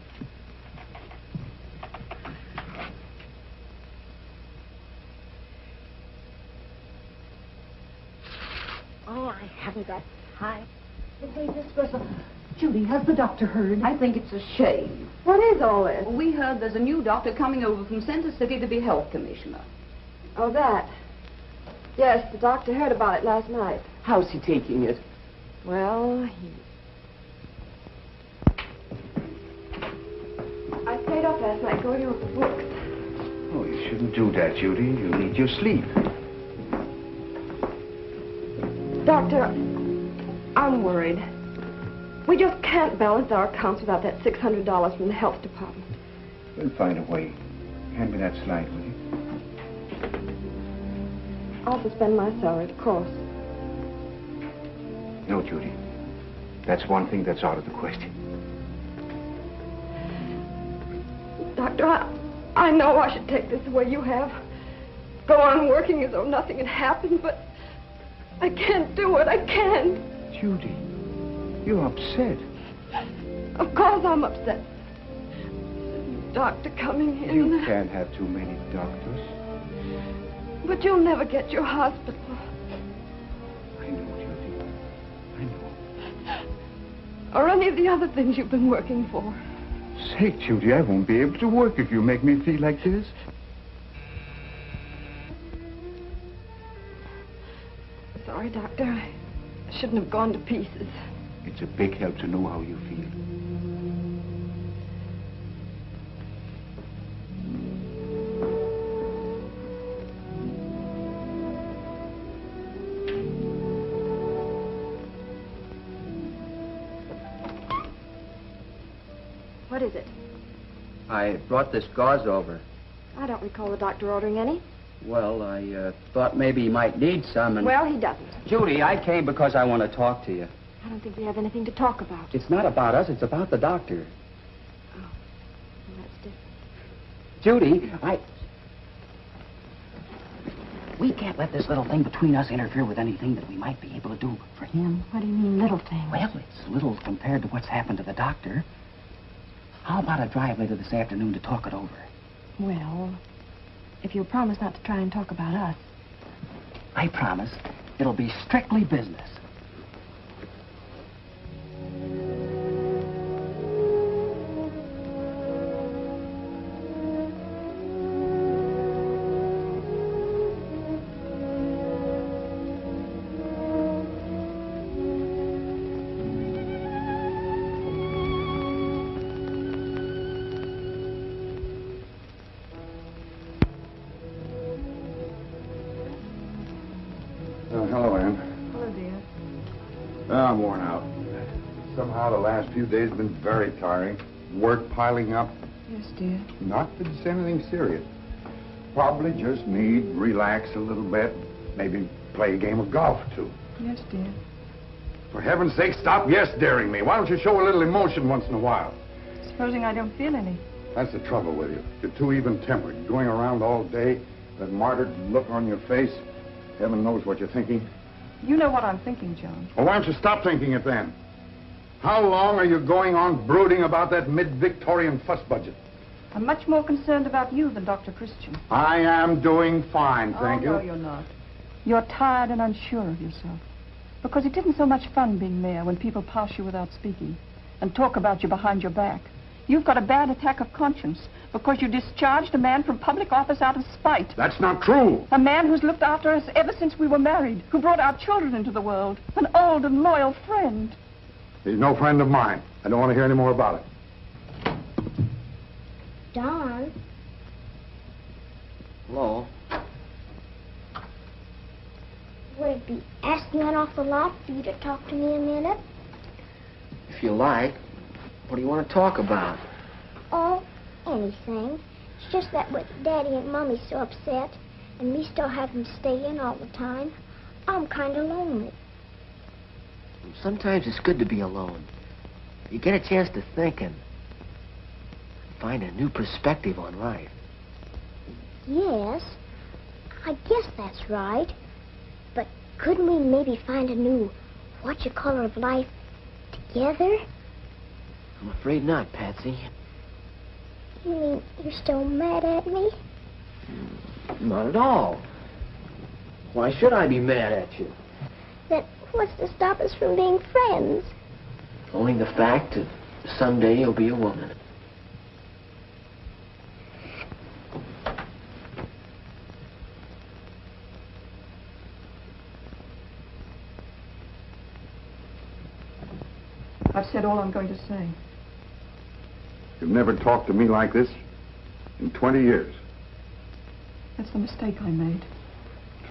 Oh, I haven't got time. Hey, Miss Grissom. Judy, has the doctor heard? I think it's a shame. What is all this? Well, we heard there's a new doctor coming over from Center City to be health commissioner. Oh, that. Yes, the doctor heard about it last night. How's he taking it? Well, I stayed up last night going over the books. Oh, you shouldn't do that, Judy. You need your sleep. Doctor, I'm worried. We just can't balance our accounts without that $600 from the health department. We'll find a way. Hand me that slide, will you? I'll suspend my salary, of course. No, Judy. That's one thing that's out of the question. Doctor, I know I should take this the way you have. Go on working as though nothing had happened, but I can't do it. I can't. Judy, you're upset. Of course I'm upset. Doctor coming in. You can't have too many doctors. But you'll never get your hospital. I know, Judy. I know. Or any of the other things you've been working for. Say, Judy, I won't be able to work if you make me feel like this. Sorry, Doctor. I shouldn't have gone to pieces. It's a big help to know how you feel. What is it? I brought this gauze over. I don't recall the doctor ordering any. Well, I thought maybe he might need some, and... Well, he doesn't. Judy, I came because I want to talk to you. I don't think we have anything to talk about. It's not about us, it's about the doctor. Oh, well, that's different. Judy, we can't let this little thing between us interfere with anything that we might be able to do for him. What do you mean, little thing? Well, it's little compared to what's happened to the doctor. How about a drive later this afternoon to talk it over? Well, if you'll promise not to try and talk about us. I promise. It'll be strictly business. Hello, Ann. Hello, dear. I'm worn out. Somehow the last few days have been very tiring. Work piling up. Yes, dear. Not that it's anything serious. Probably just need relax a little bit. Maybe play a game of golf, too. Yes, dear. For heaven's sake, stop yes-daring me. Why don't you show a little emotion once in a while? Supposing I don't feel any. That's the trouble with you. You're too even-tempered. Going around all day, that martyred look on your face. Heaven knows what you're thinking. You know what I'm thinking, John. Well, why don't you stop thinking it then? How long are you going on brooding about that mid-Victorian fuss budget? I'm much more concerned about you than Dr. Christian. I am doing fine, thank you. No, you're not. You're tired and unsure of yourself. Because it isn't so much fun being mayor when people pass you without speaking and talk about you behind your back. You've got a bad attack of conscience because you discharged a man from public office out of spite. That's not true. A man who's looked after us ever since we were married, who brought our children into the world, an old and loyal friend. He's no friend of mine. I don't want to hear any more about it. Don. Hello. it be asking an awful lot for you to talk to me a minute? If you like. What do you want to talk about? Oh, anything. It's just that with Daddy and Mommy so upset, and me still having to stay in all the time, I'm kind of lonely. Sometimes it's good to be alone. You get a chance to think and find a new perspective on life. Yes, I guess that's right. But couldn't we maybe find a new what-you-color of life together? I'm afraid not, Patsy. You mean you're still mad at me? Not at all. Why should I be mad at you? Then what's to stop us from being friends? Only the fact that someday you'll be a woman. I've said all I'm going to say. You've never talked to me like this in 20 years. That's the mistake I made.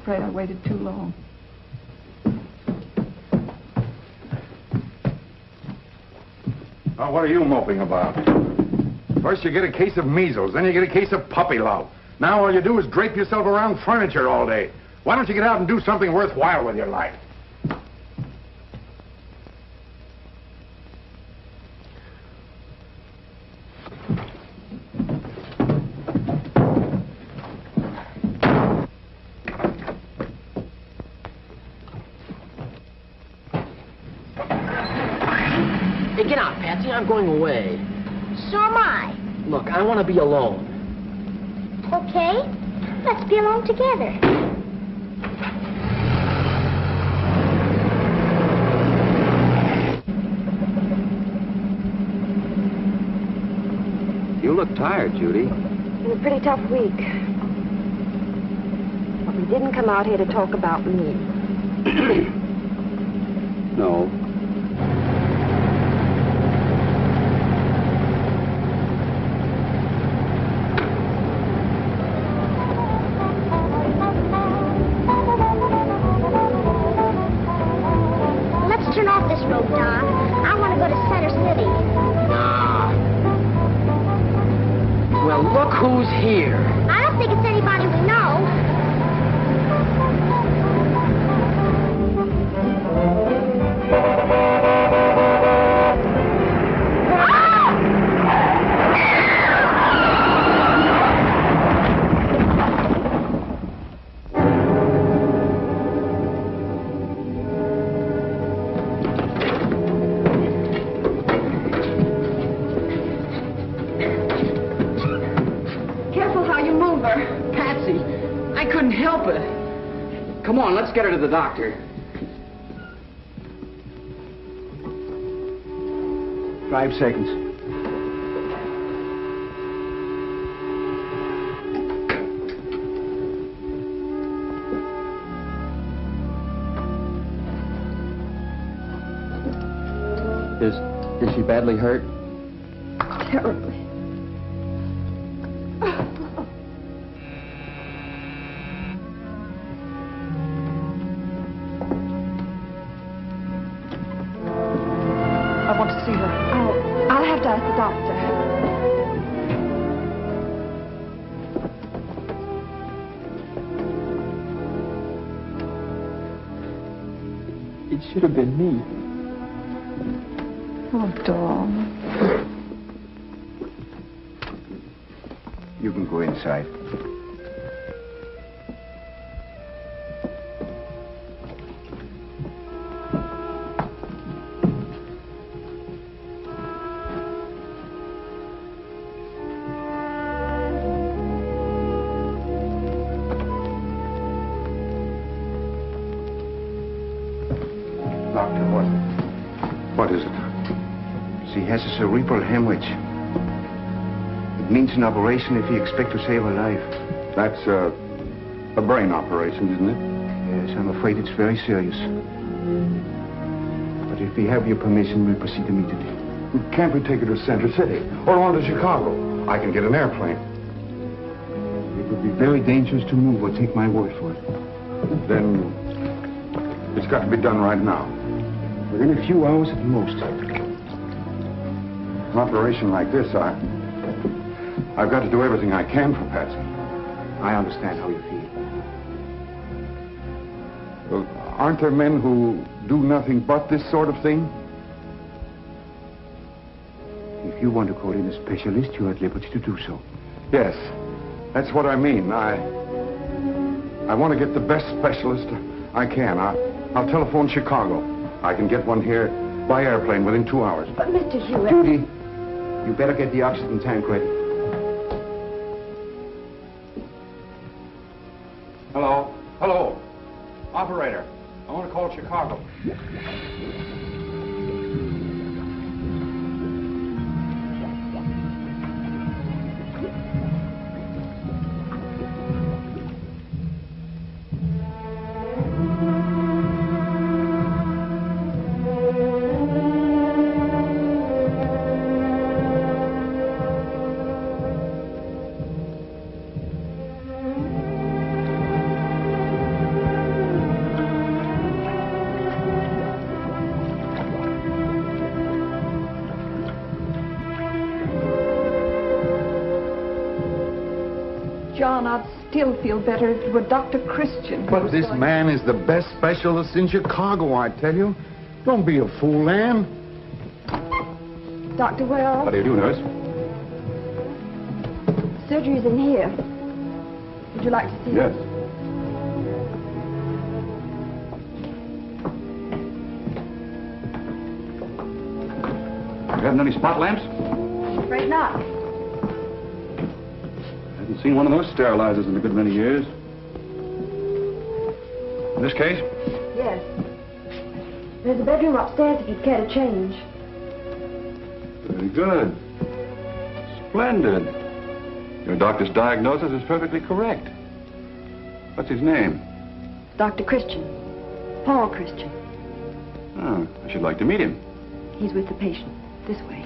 Afraid I waited too long. Now, what are you moping about? First you get a case of measles, then you get a case of puppy love. Now all you do is drape yourself around furniture all day. Why don't you get out and do something worthwhile with your life? Hey, get out, Patsy. I'm going away. So am I. Look, I want to be alone. Okay, let's be alone together. You look tired, Judy. It's been a pretty tough week. But we didn't come out here to talk about me. No. Let's turn off this road, Don. I want to go to Center City. Nah. Well, look who's here. I don't think it's anybody we know. Careful how you move her. Patsy, I couldn't help it. Come on, let's get her to the doctor. 5 seconds. Is she badly hurt? Terribly. I want to see her. I'll have to ask the doctor. It should have been me. Oh, Dawn. You can go inside. Doctor, what is it? She has a cerebral hemorrhage. It means an operation if you expect to save her life. That's a brain operation, isn't it? Yes, I'm afraid it's very serious. But if we have your permission, we'll proceed immediately. Can't we take her to Center City or on to Chicago? I can get an airplane. It would be very dangerous to move, or take my word for it. Then It's got to be done right now. Within a few hours at most. An operation like this, I've got to do everything I can for Patsy. I understand how you feel. Well, aren't there men who do nothing but this sort of thing? If you want to call in a specialist, you're at liberty to do so. Yes, that's what I mean. I want to get the best specialist I can. I'll telephone Chicago. I can get one here by airplane within 2 hours. But, Mr. Hewitt... Judy, you better get the oxygen tank ready. Hello? Hello? Operator, I want to call Chicago. John, I'd still feel better if it were Dr. Christian. But this man is the best specialist in Chicago, I tell you. Don't be a fool, Ann. Dr. Wells, How do you do, nurse? surgery's in here. Would you like to see Yes. You haven't any spot lamps? it? Afraid not. Haven't seen one of those sterilizers in a good many years. In this case? Yes. There's a bedroom upstairs if you'd care to change. Very good. Splendid. Your doctor's diagnosis is perfectly correct. What's his name? Dr. Christian. Paul Christian. Oh, I should like to meet him. He's with the patient. This way.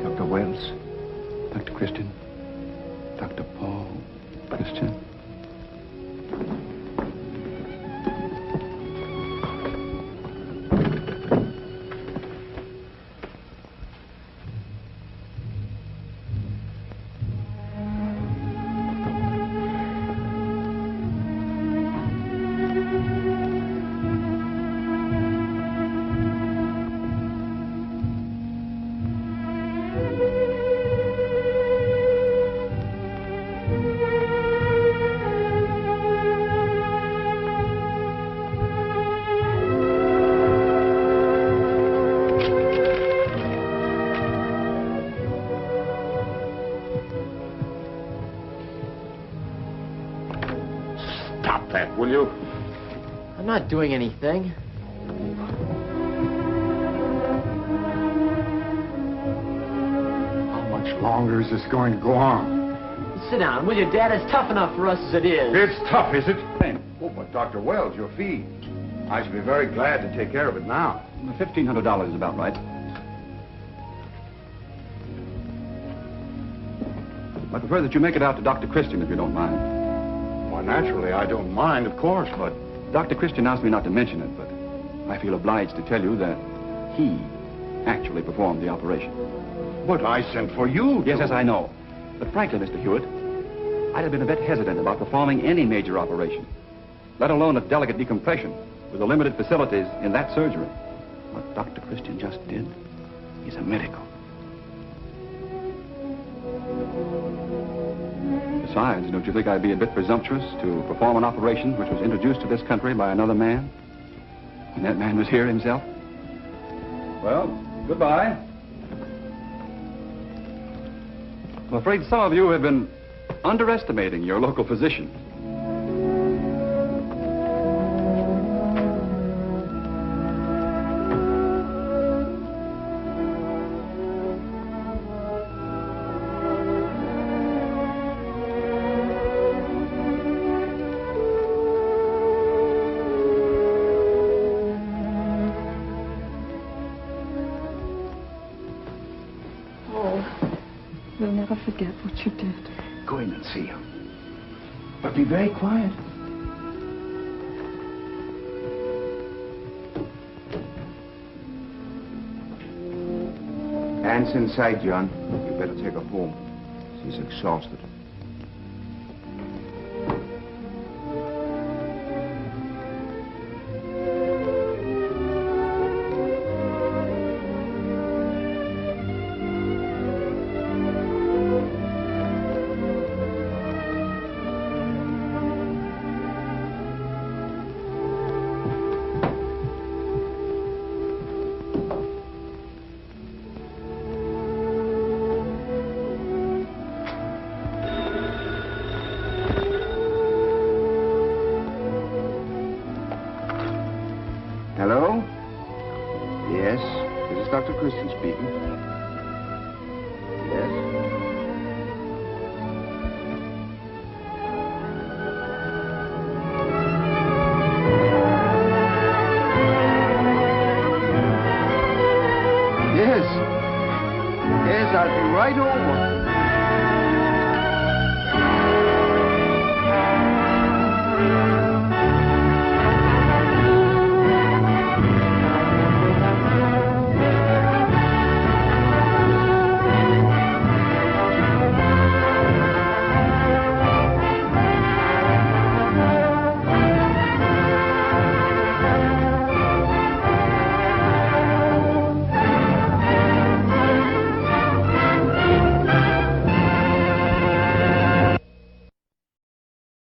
Dr. Wells, Dr. Christian, Dr. Paul Christian. Stop that, will you? I'm not doing anything. How much longer is this going to go on? Sit down, will you, Dad? It's tough enough for us as it is. It's tough, is it? Oh, but Dr. Wells, your fee. I should be very glad to take care of it now. $1,500 is about right. I prefer that you make it out to Dr. Christian, if you don't mind. Why, naturally, I don't mind, of course, but... Dr. Christian asked me not to mention it, but I feel obliged to tell you that he actually performed the operation. But I sent for you to... Yes, I know. But frankly, Mr. Hewitt, I'd have been a bit hesitant about performing any major operation, let alone a delicate decompression with the limited facilities in that surgery. What Dr. Christian just did is a miracle. Besides, don't you think I'd be a bit presumptuous to perform an operation which was introduced to this country by another man, when that man was here himself? Well, goodbye. I'm afraid some of you have been underestimating your local physician. We'll never forget what you did. Go in and see him. But be very quiet. Anne's inside, John. You better take her home. She's exhausted. Hello? Yes, this is Dr. Christian speaking. Yes? Yes. Yes, I'll be right over.